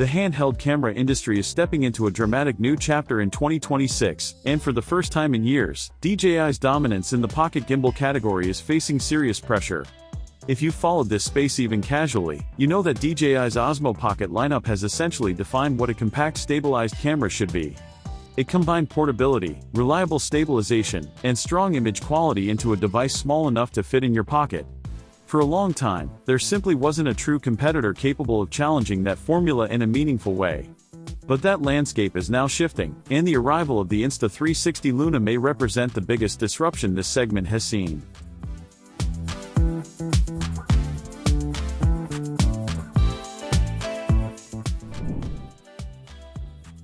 The handheld camera industry is stepping into a dramatic new chapter in 2026, and for the first time in years, DJI's dominance in the pocket gimbal category is facing serious pressure. If you've followed this space even casually, you know that DJI's Osmo Pocket lineup has essentially defined what a compact stabilized camera should be. It combined portability, reliable stabilization, and strong image quality into a device small enough to fit in your pocket. For a long time, there simply wasn't a true competitor capable of challenging that formula in a meaningful way. But that landscape is now shifting, and the arrival of the Insta360 Luna may represent the biggest disruption this segment has seen.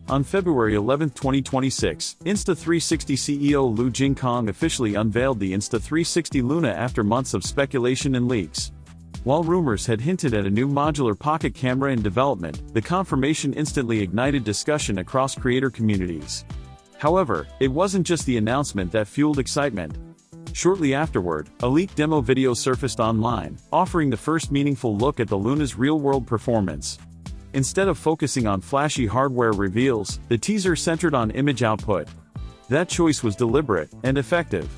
On February 11, 2026, Insta360 CEO Lu Jingkong officially unveiled the Insta360 Luna after months of speculation and leaks. While rumors had hinted at a new modular pocket camera in development, the confirmation instantly ignited discussion across creator communities. However, it wasn't just the announcement that fueled excitement. Shortly afterward, a leaked demo video surfaced online, offering the first meaningful look at the Luna's real-world performance. Instead of focusing on flashy hardware reveals, the teaser centered on image output. That choice was deliberate and effective.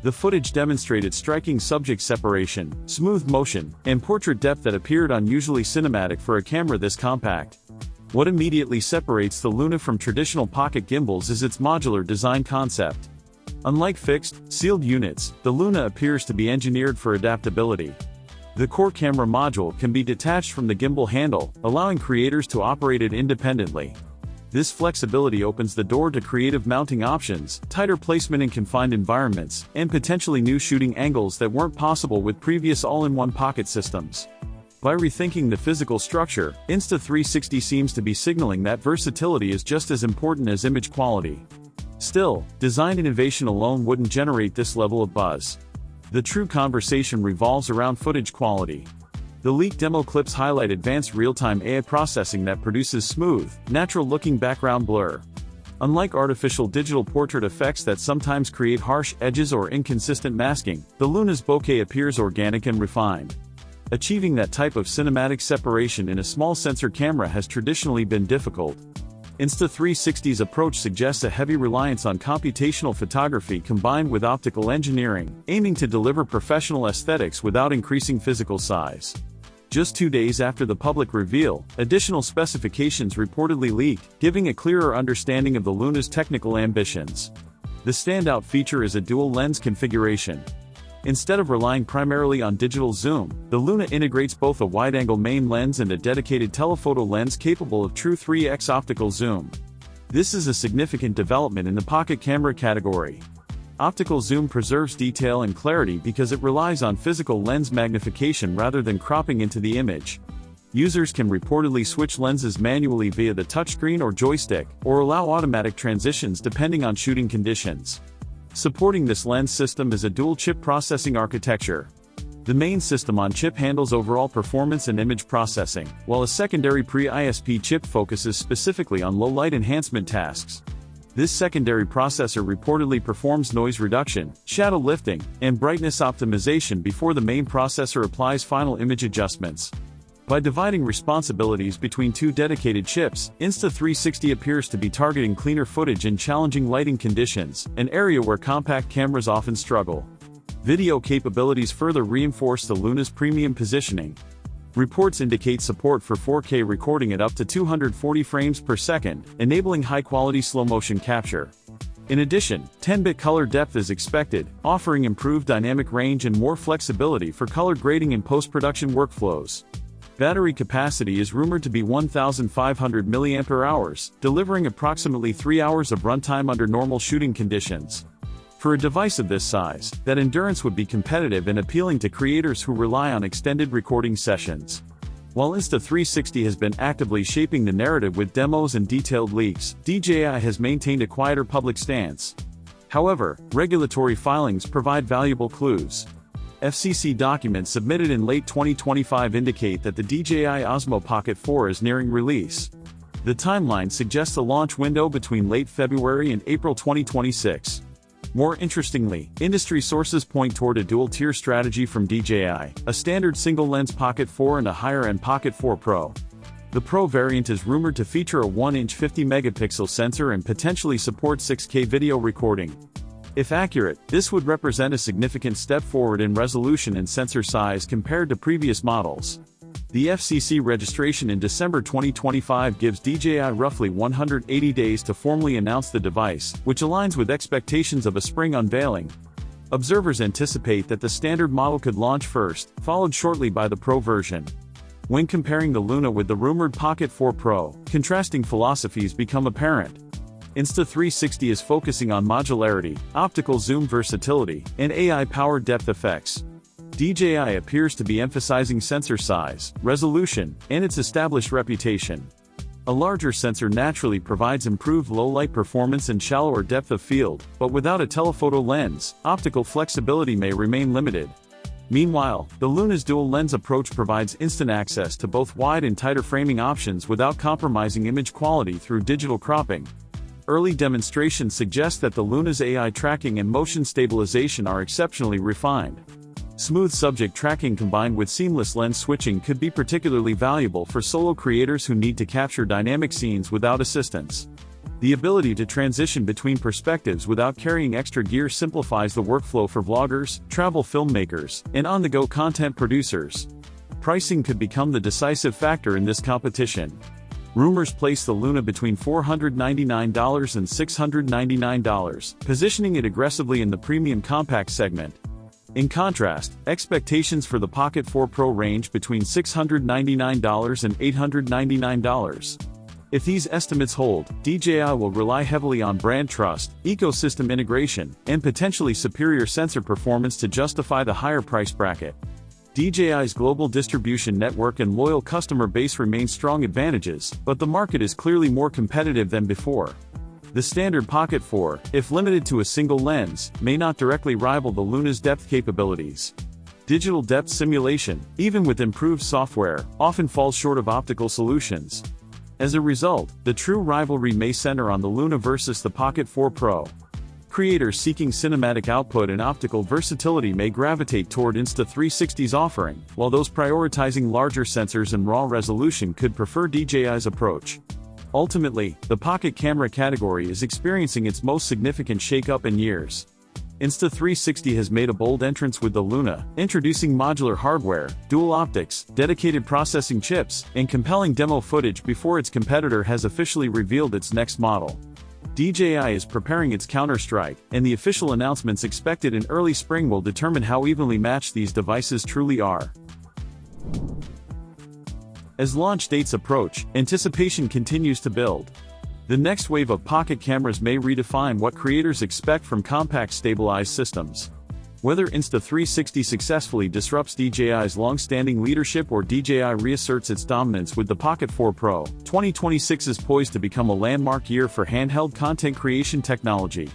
The footage demonstrated striking subject separation, smooth motion, and portrait depth that appeared unusually cinematic for a camera this compact. What immediately separates the Luna from traditional pocket gimbals is its modular design concept. Unlike fixed, sealed units, the Luna appears to be engineered for adaptability. The core camera module can be detached from the gimbal handle, allowing creators to operate it independently. This flexibility opens the door to creative mounting options, tighter placement in confined environments, and potentially new shooting angles that weren't possible with previous all-in-one pocket systems. By rethinking the physical structure, Insta360 seems to be signaling that versatility is just as important as image quality. Still, design innovation alone wouldn't generate this level of buzz. The true conversation revolves around footage quality. The leaked demo clips highlight advanced real-time AI processing that produces smooth, natural-looking background blur. Unlike artificial digital portrait effects that sometimes create harsh edges or inconsistent masking, the Luna's bokeh appears organic and refined. Achieving that type of cinematic separation in a small sensor camera has traditionally been difficult. Insta360's approach suggests a heavy reliance on computational photography combined with optical engineering, aiming to deliver professional aesthetics without increasing physical size. Just 2 days after the public reveal, additional specifications reportedly leaked, giving a clearer understanding of the Luna's technical ambitions. The standout feature is a dual-lens configuration. Instead of relying primarily on digital zoom, the Luna integrates both a wide-angle main lens and a dedicated telephoto lens capable of true 3x optical zoom. This is a significant development in the pocket camera category. Optical zoom preserves detail and clarity because it relies on physical lens magnification rather than cropping into the image. Users can reportedly switch lenses manually via the touchscreen or joystick, or allow automatic transitions depending on shooting conditions. Supporting this lens system is a dual-chip processing architecture. The main system-on-chip handles overall performance and image processing, while a secondary pre-ISP chip focuses specifically on low-light enhancement tasks. This secondary processor reportedly performs noise reduction, shadow lifting, and brightness optimization before the main processor applies final image adjustments. By dividing responsibilities between two dedicated chips, Insta360 appears to be targeting cleaner footage in challenging lighting conditions, an area where compact cameras often struggle. Video capabilities further reinforce the Luna's premium positioning. Reports indicate support for 4K recording at up to 240 frames per second, enabling high-quality slow-motion capture. In addition, 10-bit color depth is expected, offering improved dynamic range and more flexibility for color grading and post-production workflows. Battery capacity is rumored to be 1,500 mAh, delivering approximately 3 hours of runtime under normal shooting conditions. For a device of this size, that endurance would be competitive and appealing to creators who rely on extended recording sessions. While Insta360 has been actively shaping the narrative with demos and detailed leaks, DJI has maintained a quieter public stance. However, regulatory filings provide valuable clues. FCC documents submitted in late 2025 indicate that the DJI Osmo Pocket 4 is nearing release. The timeline suggests a launch window between late February and April 2026. More interestingly, industry sources point toward a dual-tier strategy from DJI, a standard single-lens Pocket 4 and a higher-end Pocket 4 Pro. The Pro variant is rumored to feature a 1-inch 50-megapixel sensor and potentially support 6K video recording. If accurate, this would represent a significant step forward in resolution and sensor size compared to previous models. The FCC registration in December 2025 gives DJI roughly 180 days to formally announce the device, which aligns with expectations of a spring unveiling. Observers anticipate that the standard model could launch first, followed shortly by the Pro version. When comparing the Luna with the rumored Pocket 4 Pro, contrasting philosophies become apparent. Insta360 is focusing on modularity, optical zoom versatility, and AI-powered depth effects. DJI appears to be emphasizing sensor size, resolution, and its established reputation. A larger sensor naturally provides improved low-light performance and shallower depth of field, but without a telephoto lens, optical flexibility may remain limited. Meanwhile, the Luna's dual-lens approach provides instant access to both wide and tighter framing options without compromising image quality through digital cropping. Early demonstrations suggest that the Luna's AI tracking and motion stabilization are exceptionally refined. Smooth subject tracking combined with seamless lens switching could be particularly valuable for solo creators who need to capture dynamic scenes without assistance. The ability to transition between perspectives without carrying extra gear simplifies the workflow for vloggers, travel filmmakers, and on-the-go content producers. Pricing could become the decisive factor in this competition. Rumors place the Luna between $499 and $699, positioning it aggressively in the premium compact segment. In contrast, expectations for the Pocket 4 Pro range between $699 and $899. If these estimates hold, DJI will rely heavily on brand trust, ecosystem integration, and potentially superior sensor performance to justify the higher price bracket. DJI's global distribution network and loyal customer base remain strong advantages, but the market is clearly more competitive than before. The standard Pocket 4, if limited to a single lens, may not directly rival the Luna's depth capabilities. Digital depth simulation, even with improved software, often falls short of optical solutions. As a result, the true rivalry may center on the Luna versus the Pocket 4 Pro. Creators seeking cinematic output and optical versatility may gravitate toward Insta360's offering, while those prioritizing larger sensors and raw resolution could prefer DJI's approach. Ultimately, the pocket camera category is experiencing its most significant shakeup in years. Insta360 has made a bold entrance with the Luna, introducing modular hardware, dual optics, dedicated processing chips, and compelling demo footage before its competitor has officially revealed its next model. DJI is preparing its counter-strike, and the official announcements expected in early spring will determine how evenly matched these devices truly are. As launch dates approach, anticipation continues to build. The next wave of pocket cameras may redefine what creators expect from compact stabilized systems. Whether Insta360 successfully disrupts DJI's long-standing leadership or DJI reasserts its dominance with the Pocket 4 Pro, 2026 is poised to become a landmark year for handheld content creation technology.